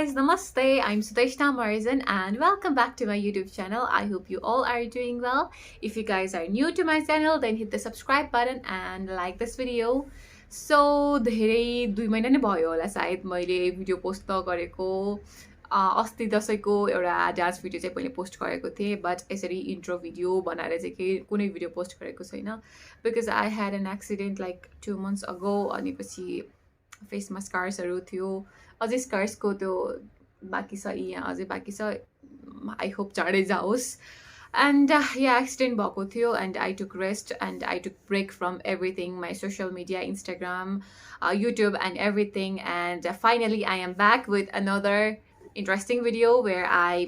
guys, namaste. I'm Sudeshna Maharjan and welcome back to my YouTube channel. I hope you all are doing well. If you guys are new to my channel, then hit the subscribe button and like this video. So, धेरै 2 महिना नै भयो होला सायद मैले video post गरेको अस्ति दशैंको एउटा डान्स भिडियो चाहिँ मैले पोस्ट गरेको थिएँ बट यसरी इन्ट्रो भिडियो बनाएर चाहिँ के कुनै भिडियो पोस्ट गरेको छैन because I had N accident like 2 months ago अनि पछि फेसमा स्कार्सहरु थियो अझै स्कार्सको त्यो बाँकी छ यहाँ अझै बाँकी छ आई होप चाँडै जाओस् and yeah, accident भएको थियो and I took rest and I took break from everything, my social media, Instagram, YouTube and everything, and finally I am back with another interesting video where I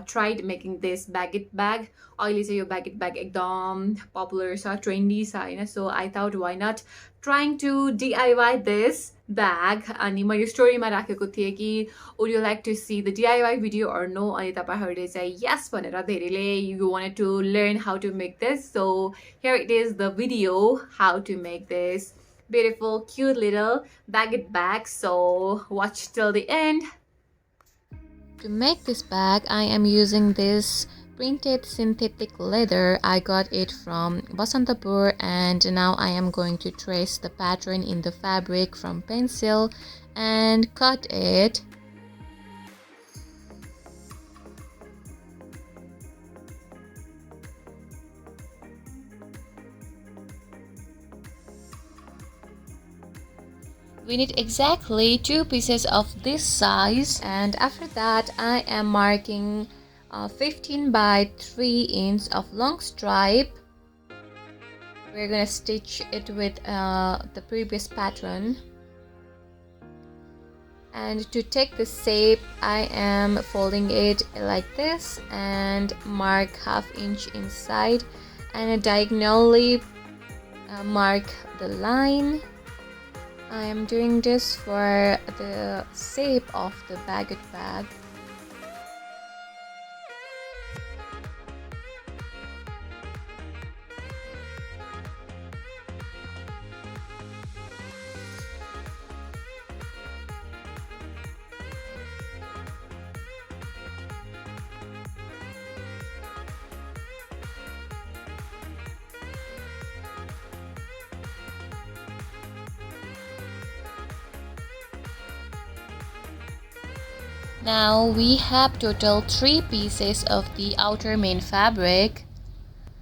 tried making this baguette bag. अहिले चाहिँ यो baguette bag एकदम popular छ, trendy छ हैन, so I thought why not trying to DIY this bag. अनि मैले स्टोरीमा राखेको थिएँ कि would you like to see the DIY video or no, अनि तपाईहरुले चाहिँ yes भनेर धेरैले you wanted to learn how to make this, so here it is the video how to make this beautiful cute little baguette bag. So watch till the end. To make this bag, I am using this printed synthetic leather. I got it from Basantapur and now I am going to trace the pattern in the fabric from pencil and cut it. We need exactly 2 pieces of this size, and after that I am marking 15 by 3 inch of long stripe. We're gonna stitch it with the previous pattern, and to take the shape I am folding it like this and mark 1/2 inch inside and diagonally mark the line. I am doing this for the shape of the baguette bag. Now we have total 3 pieces of the outer main fabric,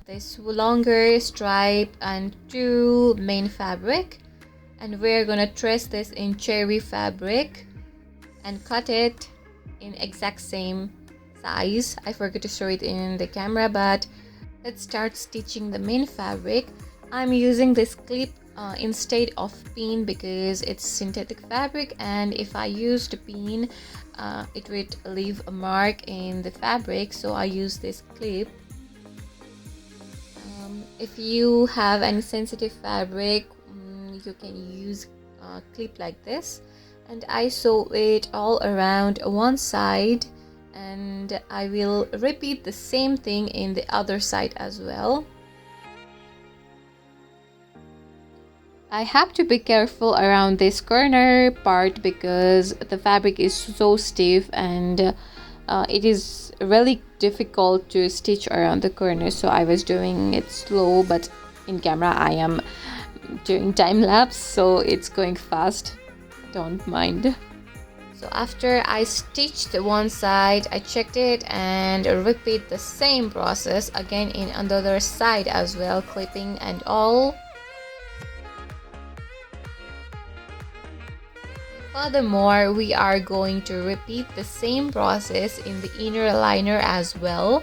this longer stripe and 2 main fabric, and we're gonna trace this in cherry fabric and cut it in exact same size. I forgot to show it in the camera, but let's start stitching the main fabric. I'm using this clip instead of pin because it's synthetic fabric, and if I used a pin it would leave a mark in the fabric, so I use this clip. If you have any sensitive fabric, you can use a clip like this, and I sew it all around one side, and I will repeat the same thing in the other side as well. I have to be careful around this corner part because the fabric is so stiff and it is really difficult to stitch around the corner, so I was doing it slow, but in camera I am doing time lapse, so it's going fast, don't mind. So after I stitched one side, I checked it and repeat the same process again in another side as well, clipping and all. Furthermore, we are going to repeat the same process in the inner liner as well.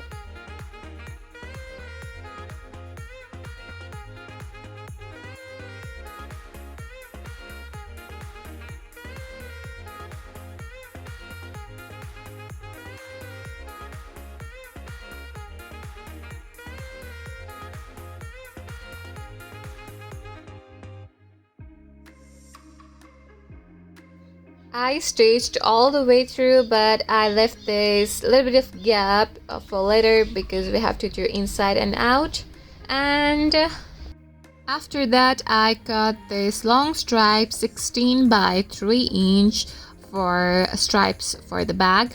I stitched all the way through, but I left this little bit of gap for later because we have to do inside and out. And after that I cut this long stripe 16 by 3 inch for stripes for the bag.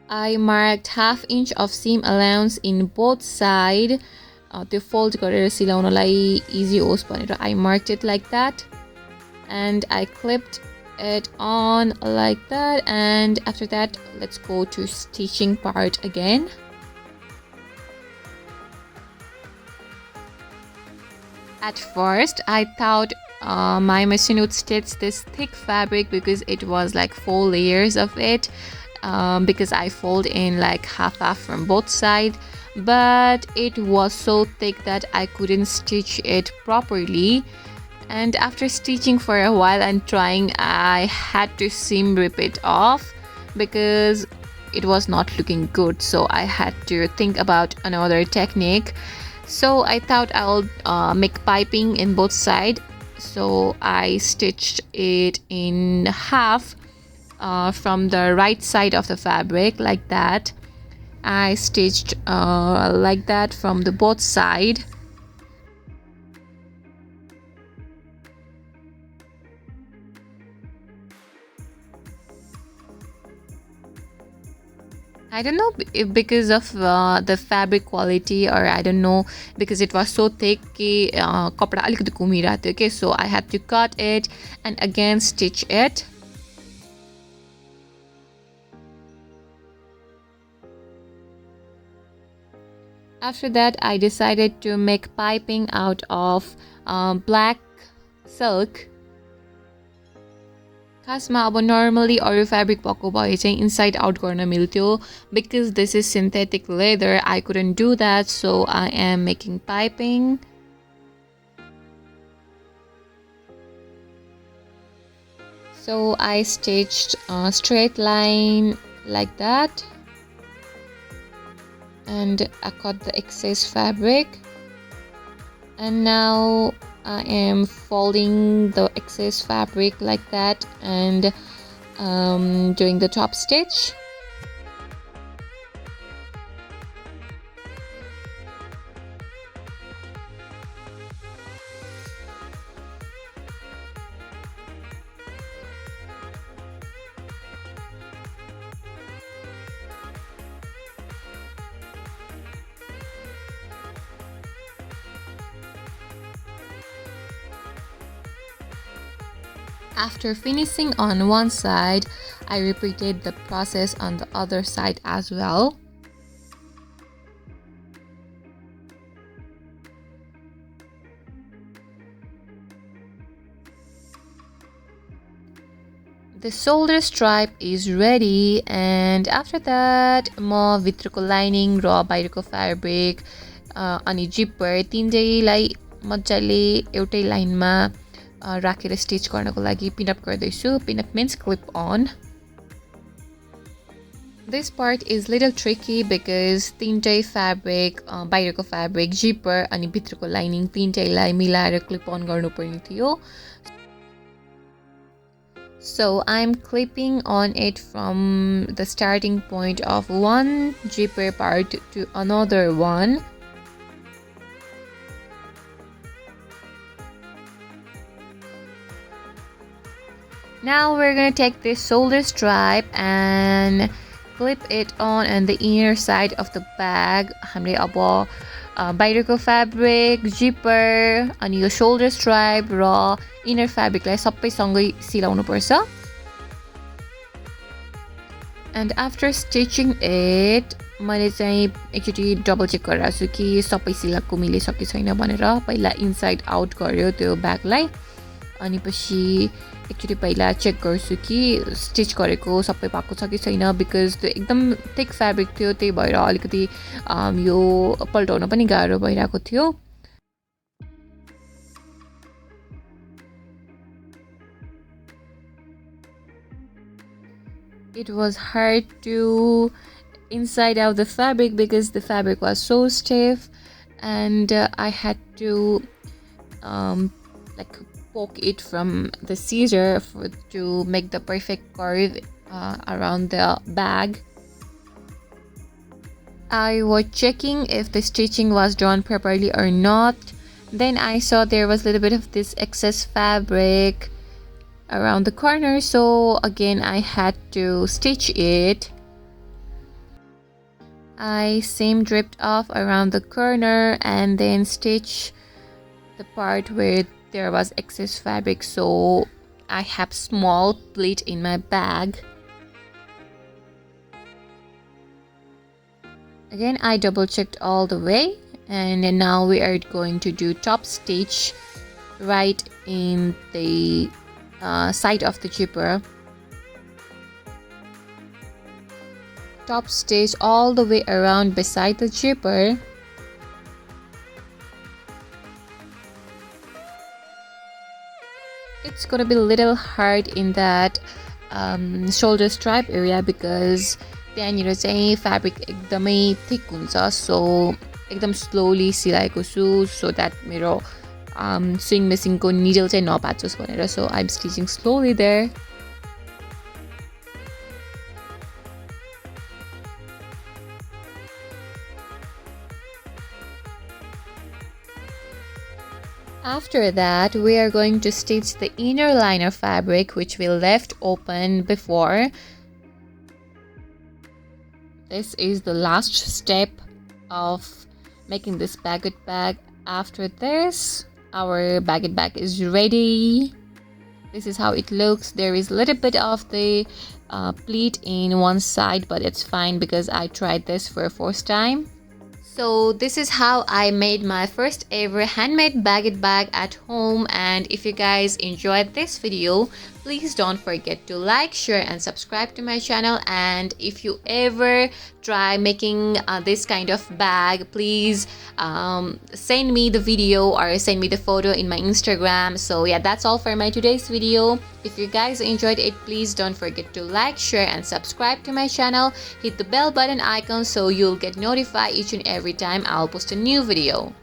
I marked half inch of seam allowance in both sides. The fold गरेर सिलाउनलाई easy होस् भनेर I marked it like that, and I clipped it on like that. And after that, let's go to stitching part again. At first, I thought my machine would stitch this thick fabric because it was like 4 layers of it. Because I fold in like half from both sides, but it was so thick that I couldn't stitch it properly. And after stitching for a while and trying, I had to seam rip it off because it was not looking good. So I had to think about another technique. So I thought I'll make piping in both sides. So I stitched it in half from the right side of the fabric like that. I stitched like that from the both side. I don't know if because of the fabric quality, or I don't know, because it was so thick कि कपडा अलिकति घुमिरहेको थियो के, so I had to cut it and again stitch it. After that, I decided to make piping out of black silk. खासमा अब normally अरू fabric भएको भए चाहिँ inside out गर्न मिल्थ्यो. Because this is synthetic leather, I couldn't do that, so I am making piping. So I stitched a straight line like that. And I cut the excess fabric, and now I am folding the excess fabric like that and doing the top stitch. After finishing on one side, I repeated the process on the other side as well. The shoulder stripe is ready, and after that, म भित्रको lining र बाहिरको fabric अनि zipper तीनटैलाई मजाले एउटै लाइनमा राखेर stitch गर्नको लागि pin up गर्दैछु. Pin up means clip on. This part is little tricky because तीनटै fabric बाहिरको fabric zipper अनि भित्रको lining तीनटैलाई मिलाएर clip on गर्नुपर्ने थियो. So I'm clipping on it from the starting point of one zipper part to another one. Now we're gonna take this shoulder stripe and clip it on the inner side of the bag. हामीले अब बाहिरको fabric, zipper अनि यो shoulder stripe र inner fabric लाई सबै सँगै सिलाउनु पर्छ. And after stitching it, मैले चाहिँ एकचोटी double check गरेर छु कि सबै सिलाएको मिलिसके छैन भनेर. पहिला inside out गर्यो त्यो ब्यागलाई, अनि पछि एकचोटी पहिला चेक गर्छु कि स्टिच गरेको सबै भएको छ कि छैन, बिकज त्यो एकदम थिक फ्याब्रिक थियो, त्यही भएर अलिकति यो पल्टाउन पनि गाह्रो भइरहेको थियो. It was hard to inside out the fabric because the fabric was so stiff, and I had to like poke it from the scissor to make the perfect curve around the bag. I was checking if the stitching was drawn properly or not. Then I saw there was a little bit of this excess fabric around the corner, so again I had to stitch it. I seam dripped off around the corner and then stitch the part where there was excess fabric, so I have small pleat in my bag. Again, I double checked all the way, and now we are going to do top stitch right in the side of the zipper. Top stitch all the way around beside the zipper. It's gonna be a little hard in that shoulder stripe area because त्यहाँनिर चाहिँ fabric एकदमै thick हुन्छ, so एकदम slowly सिलाएको छु so that मेरो sewing machine को needle चाहिँ नभाँचोस् भनेर, so I'm stitching slowly there. After that, we are going to stitch the inner liner fabric which we left open before. This is the last step of making this baguette bag. After this, our baguette bag is ready. This is how it looks. There is a little bit of the pleat in one side, but it's fine because I tried this for a first time. So this is how I made my first ever handmade baguette bag at home, and if you guys enjoyed this video, please don't forget to like, share and subscribe to my channel. And if you ever try making this kind of bag, please send me the video or send me the photo in my Instagram. So yeah, that's all for my today's video. If you guys enjoyed it, please don't forget to like, share and subscribe to my channel. Hit the bell button icon so you'll get notified each and every time I'll post a new video.